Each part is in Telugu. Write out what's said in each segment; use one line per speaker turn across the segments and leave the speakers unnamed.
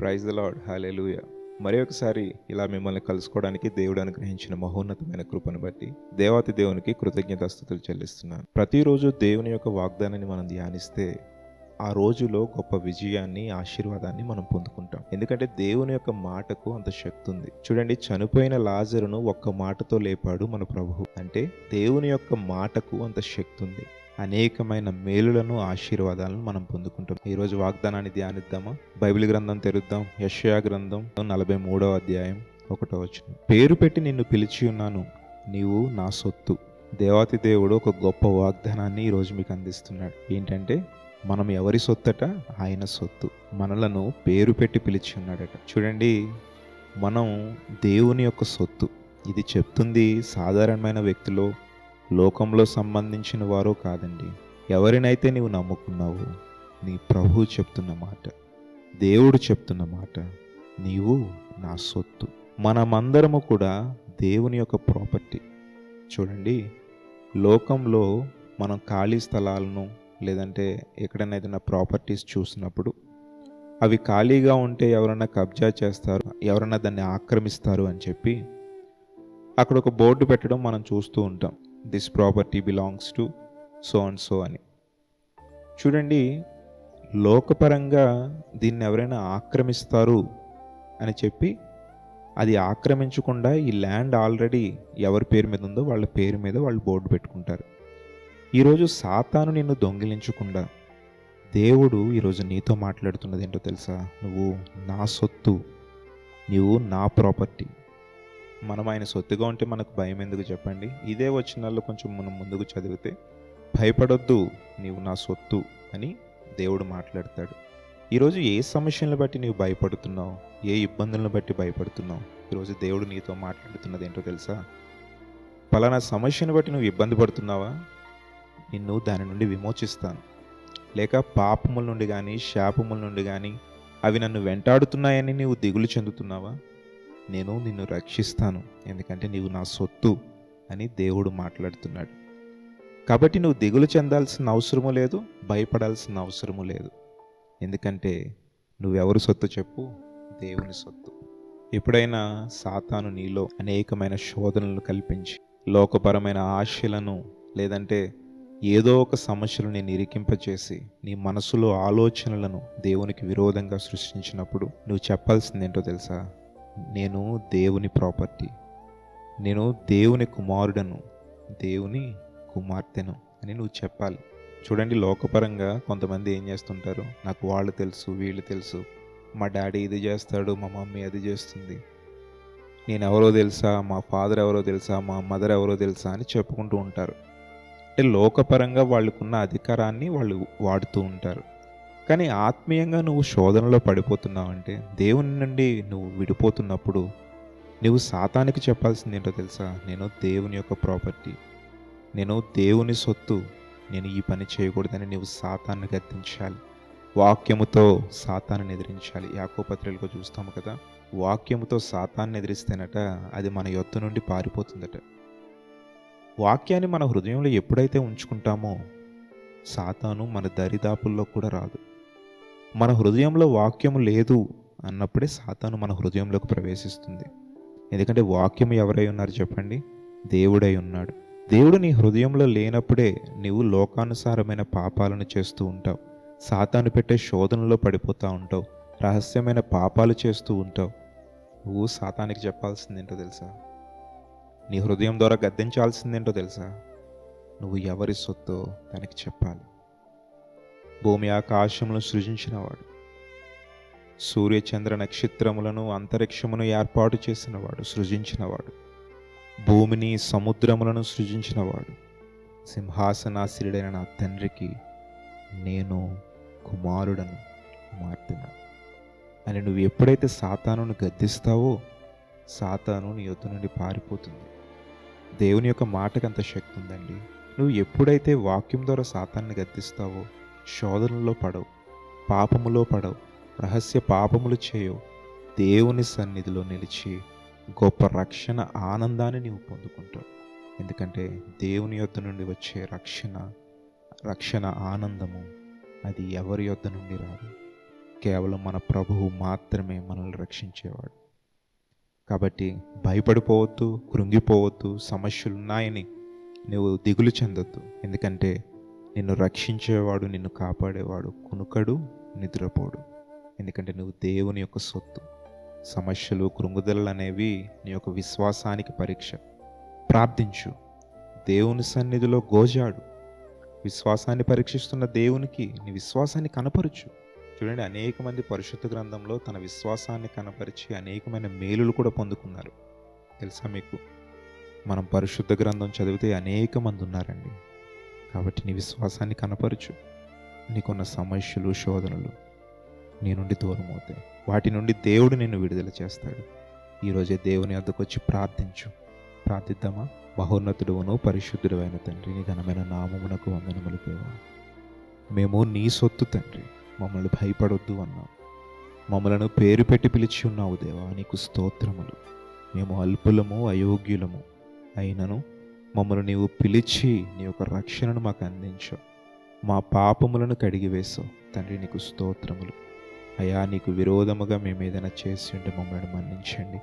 ప్రైజ్ ద లార్డ్, హల్లెలూయా. మరి ఒకసారి ఇలా మిమ్మల్ని కలుసుకోవడానికి దేవుడు అనుగ్రహించిన మహోన్నతమైన కృపను బట్టి దేవాతి దేవునికి కృతజ్ఞతాస్తుతులు చెల్లిస్తున్నాను. ప్రతిరోజు దేవుని యొక్క వాగ్దానాన్ని మనం ధ్యానిస్తే ఆ రోజులో గొప్ప విజయాన్ని, ఆశీర్వాదాన్ని మనం పొందుకుంటాం. ఎందుకంటే దేవుని యొక్క మాటకు అంత శక్తి ఉంది. చూడండి, చనిపోయిన లాజరును ఒక్క మాటతో లేపాడు మన ప్రభువు. అంటే దేవుని యొక్క మాటకు అంత శక్తి ఉంది. అనేకమైన మేలులను, ఆశీర్వాదాలను మనం పొందుకుంటాం. ఈరోజు వాగ్దానాన్ని ధ్యానిద్దామా? బైబిల్ గ్రంథం తెరుద్దాం. యెషయా గ్రంథం 43వ అధ్యాయం 1వ వచనం. పేరు పెట్టి నిన్ను పిలిచి ఉన్నాను, నీవు నా సొత్తు. దేవాతి దేవుడు ఒక గొప్ప వాగ్దానాన్ని ఈరోజు మీకు అందిస్తున్నాడు. ఏంటంటే మనం ఎవరి సొత్తట? ఆయన సొత్తు. మనలను పేరు పెట్టి పిలిచి ఉన్నాడట. చూడండి, మనం దేవుని యొక్క సొత్తు. ఇది చెప్తుంది సాధారణమైన వ్యక్తులు, లోకంలో సంబంధించిన వారో కాదండి. ఎవరినైతే నీవు నమ్ముకున్నావో నీ ప్రభువు చెప్తున్న మాట, దేవుడు చెప్తున్న మాట, నీవు నా సొత్తు. మనమందరము కూడా దేవుని యొక్క ప్రాపర్టీ. చూడండి, లోకంలో మనం ఖాళీ స్థలాలను లేదంటే ఎక్కడైనా ఏదైనా ప్రాపర్టీస్ చూసినప్పుడు అవి ఖాళీగా ఉంటే ఎవరైనా కబ్జా చేస్తారు, ఎవరైనా దాన్ని ఆక్రమిస్తారు అని చెప్పి అక్కడ ఒక బోర్డు పెట్టడం మనం చూస్తూ ఉంటాం. This property belongs to so and so అని. చూడండి, లోకపరంగా దీన్ని ఎవరైనా ఆక్రమిస్తారు అని చెప్పి అది ఆక్రమించకుండా ఈ ల్యాండ్ ఆల్రెడీ ఎవరి పేరు మీద ఉందో వాళ్ళ పేరు మీద వాళ్ళు బోర్డు పెట్టుకుంటారు. ఈరోజు సాతాను నిన్ను దొంగిలించకుండా దేవుడు ఈరోజు నీతో మాట్లాడుతున్నది ఏంటో తెలుసా? నువ్వు నా సొత్తు, నువ్వు నా ప్రాపర్టీ. మనం ఆయన సొత్తుగా ఉంటే మనకు భయం ఎందుకు చెప్పండి? ఇదే వచనాల్లో కొంచెం మనం ముందుకు చదివితే, భయపడొద్దు, నీవు నా సొత్తు అని దేవుడు మాట్లాడతాడు. ఈరోజు ఏ సమస్యలను బట్టి నీవు భయపడుతున్నావు? ఏ ఇబ్బందులను బట్టి భయపడుతున్నావు? ఈరోజు దేవుడు నీతో మాట్లాడుతున్నది ఏంటో తెలుసా? పలానా సమస్యను బట్టి నువ్వు ఇబ్బంది పడుతున్నావా? నిన్ను దాని నుండి విమోచిస్తాను. లేక పాపముల నుండి కానీ, శాపముల నుండి కానీ, అవి నన్ను వెంటాడుతున్నాయని నీవు దిగులు చెందుతున్నావా? నేను నిన్ను రక్షిస్తాను, ఎందుకంటే నీవు నా సొత్తు అని దేవుడు మాట్లాడుతున్నాడు. కాబట్టి నువ్వు దిగులు చెందాల్సిన అవసరము లేదు, భయపడాల్సిన అవసరము లేదు. ఎందుకంటే నువ్వెవరు సొత్తు చెప్పు? దేవుని సొత్తు. ఎప్పుడైనా సాతాను నీలో అనేకమైన శోధనలు కల్పించి లోకపరమైన ఆశలను లేదంటే ఏదో ఒక సమస్యలు నేను ఇరికింపచేసి నీ మనసులో ఆలోచనలను దేవునికి విరోధంగా సృష్టించినప్పుడు నువ్వు చెప్పాల్సింది ఏంటో తెలుసా? నేను దేవుని ప్రాపర్టీ, నేను దేవుని కుమారుడను, దేవుని కుమార్తెను అని నువ్వు చెప్పాలి. చూడండి, లోకపరంగా కొంతమంది ఏం చేస్తుంటారు? నాకు వాళ్ళు తెలుసు, వీళ్ళు తెలుసు, మా డాడీ ఇది చేస్తాడు, మా మమ్మీ అది చేస్తుంది, నేను ఎవరో తెలుసా, మా ఫాదర్ ఎవరో తెలుసా, మా మదర్ ఎవరో తెలుసా అని చెప్పుకుంటూ ఉంటారు. అంటే లోకపరంగా వాళ్ళకున్న అధికారాన్ని వాళ్ళు వాడుతూ ఉంటారు. కానీ ఆత్మీయంగా నువ్వు శోధనలో పడిపోతున్నావంటే, దేవుని నుండి నువ్వు విడిపోతున్నప్పుడు నువ్వు సాతానికి చెప్పాల్సింది ఏంటో తెలుసా? నేను దేవుని యొక్క ప్రాపర్టీ, నేను దేవుని సొత్తు, నేను ఈ పని చేయకూడదని నువ్వు సాతాన్ని గద్దించాలి. వాక్యముతో సాతాన్ని ఎదిరించాలి. యాకోబు పత్రికలో చూస్తాము కదా, వాక్యముతో సాతాన్ని ఎదిరిస్తేనట అది మన యొద్ద నుండి పారిపోతుందట. వాక్యాన్ని మన హృదయంలో ఎప్పుడైతే ఉంచుకుంటామో సాతాను మన దరిదాపుల్లో కూడా రాదు. మన హృదయంలో వాక్యము లేదు అన్నప్పుడే సాతాను మన హృదయంలోకి ప్రవేశిస్తుంది. ఎందుకంటే వాక్యము ఎవరై ఉన్నారు చెప్పండి? దేవుడై ఉన్నాడు. దేవుడు నీ హృదయంలో లేనప్పుడే నీవు లోకానుసారమైన పాపాలను చేస్తూ ఉంటావు, సాతాను పెట్టే శోధనలో పడిపోతూ ఉంటావు, రహస్యమైన పాపాలు చేస్తూ ఉంటావు. నువ్వు సాతానికి చెప్పాల్సిందేంటో తెలుసా? నీ హృదయం ద్వారా గద్దించాల్సిందేంటో తెలుసా? నువ్వు ఎవరి సొత్తో దానికి చెప్పాలి. భూమి ఆకాశములను సృజించినవాడు, సూర్యచంద్ర నక్షత్రములను అంతరిక్షమును ఏర్పాటు చేసినవాడు, సృజించినవాడు, భూమిని సముద్రములను సృజించినవాడు, సింహాసనాసీనుడైన నా తండ్రికి నేను కుమారుడను, కుమార్తెను అని నువ్వు ఎప్పుడైతే సాతానును గద్దిస్తావో సాతాను నీ యొద్ద నుండి పారిపోతుంది. దేవుని యొక్క మాటకు అంత శక్తి ఉందండి. నువ్వు ఎప్పుడైతే వాక్యం ద్వారా సాతాన్ని గద్దిస్తావో శోధనలో పడవు, పాపములో పడవు, రహస్య పాపములు చేయవు, దేవుని సన్నిధిలో నిలిచి గొప్ప రక్షణ ఆనందాన్ని నీవు పొందుకుంటావు. ఎందుకంటే దేవుని యొద్ద నుండి వచ్చే రక్షణ ఆనందము అది ఎవరి యొద్ద నుండి రాదు, కేవలం మన ప్రభువు మాత్రమే మనల్ని రక్షించేవాడు. కాబట్టి భయపడిపోవద్దు, కృంగిపోవద్దు, సమస్యలు ఉన్నాయని నువ్వు దిగులు చెందొద్దు. ఎందుకంటే నిన్ను రక్షించేవాడు, నిన్ను కాపాడేవాడు కునుకడు, నిద్రపోడు. ఎందుకంటే నువ్వు దేవుని యొక్క సొత్తు. సమస్యలు, కృంగుదలలు అనేవి నీ యొక్క విశ్వాసానికి పరీక్ష. ప్రార్థించు, దేవుని సన్నిధిలో గోజాడు. విశ్వాసాన్ని పరీక్షిస్తున్న దేవునికి నీ విశ్వాసాన్ని కనపరచు. చూడండి, అనేక మంది పరిశుద్ధ గ్రంథంలో తన విశ్వాసాన్ని కనపరిచి అనేకమైన మేలులు కూడా పొందుకున్నారు. తెలుసా మీకు? మనం పరిశుద్ధ గ్రంథం చదివితే అనేక మంది ఉన్నారండి. కాబట్టి నీ విశ్వాసాన్ని కనపరచు. నీకున్న సమస్యలు, శోధనలు నీ నుండి దూరం అవుతాయి. వాటి నుండి దేవుడు నిన్ను విడుదల చేస్తాడు. ఈరోజే దేవుని వద్దకు వచ్చి ప్రార్థించు. ప్రార్థిద్దామా? మహోన్నతుడును పరిశుద్ధుడు అయిన తండ్రి, నీ ఘనమైన నామమునకు వందనములు దేవా. మేము నీ సొత్తు తండ్రి, మమ్మల్ని భయపడొద్దు అన్నావు. మమ్మలను పేరు పెట్టి పిలిచి ఉన్నావు దేవా, నీకు స్తోత్రములు. మేము అల్పులము, అయోగ్యులము అయినను మమ్మల్ని నీవు పిలిచి నీ యొక్క రక్షణను మాకు అందించావు. మా పాపములను కడిగివేశావు తండ్రి, నీకు స్తోత్రములు. అయా, నీకు విరోధముగా మేము ఏదైనా చేసి ఉంటే మమ్మల్ని మన్నించండి.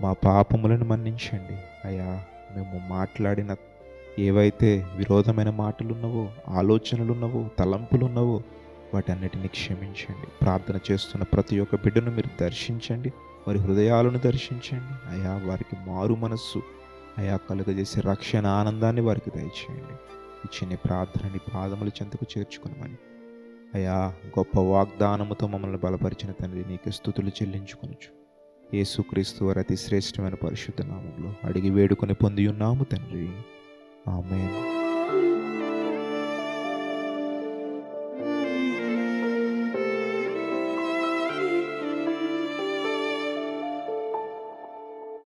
మా పాపములను మన్నించండి. అయా, మేము మాట్లాడిన ఏవైతే విరోధమైన మాటలు ఉన్నవో, ఆలోచనలు ఉన్నవో, తలంపులు ఉన్నవో వాటన్నిటిని క్షమించండి. ప్రార్థన చేస్తున్న ప్రతి ఒక్క బిడ్డను మీరు దర్శించండి, వారి హృదయాలను దర్శించండి. అయా, వారికి మారు మనస్సు అయా కలుగజేసే రక్షణ ఆనందాన్ని వారికి దయచేయండి. ఇచ్చిన ప్రార్థనని పాదముల చెంతకు చేర్చుకునమని అయా గొప్ప వాగ్దానముతో మమ్మల్ని బలపరిచిన తండ్రి, నీకు స్తుతులు చెల్లించుకొనుచు యేసుక్రీస్తు వారి అతి శ్రేష్టమైన పరిశుద్ధ నామములో అడిగి వేడుకొని పొంది ఉన్నాము తండ్రి. ఆమేన్.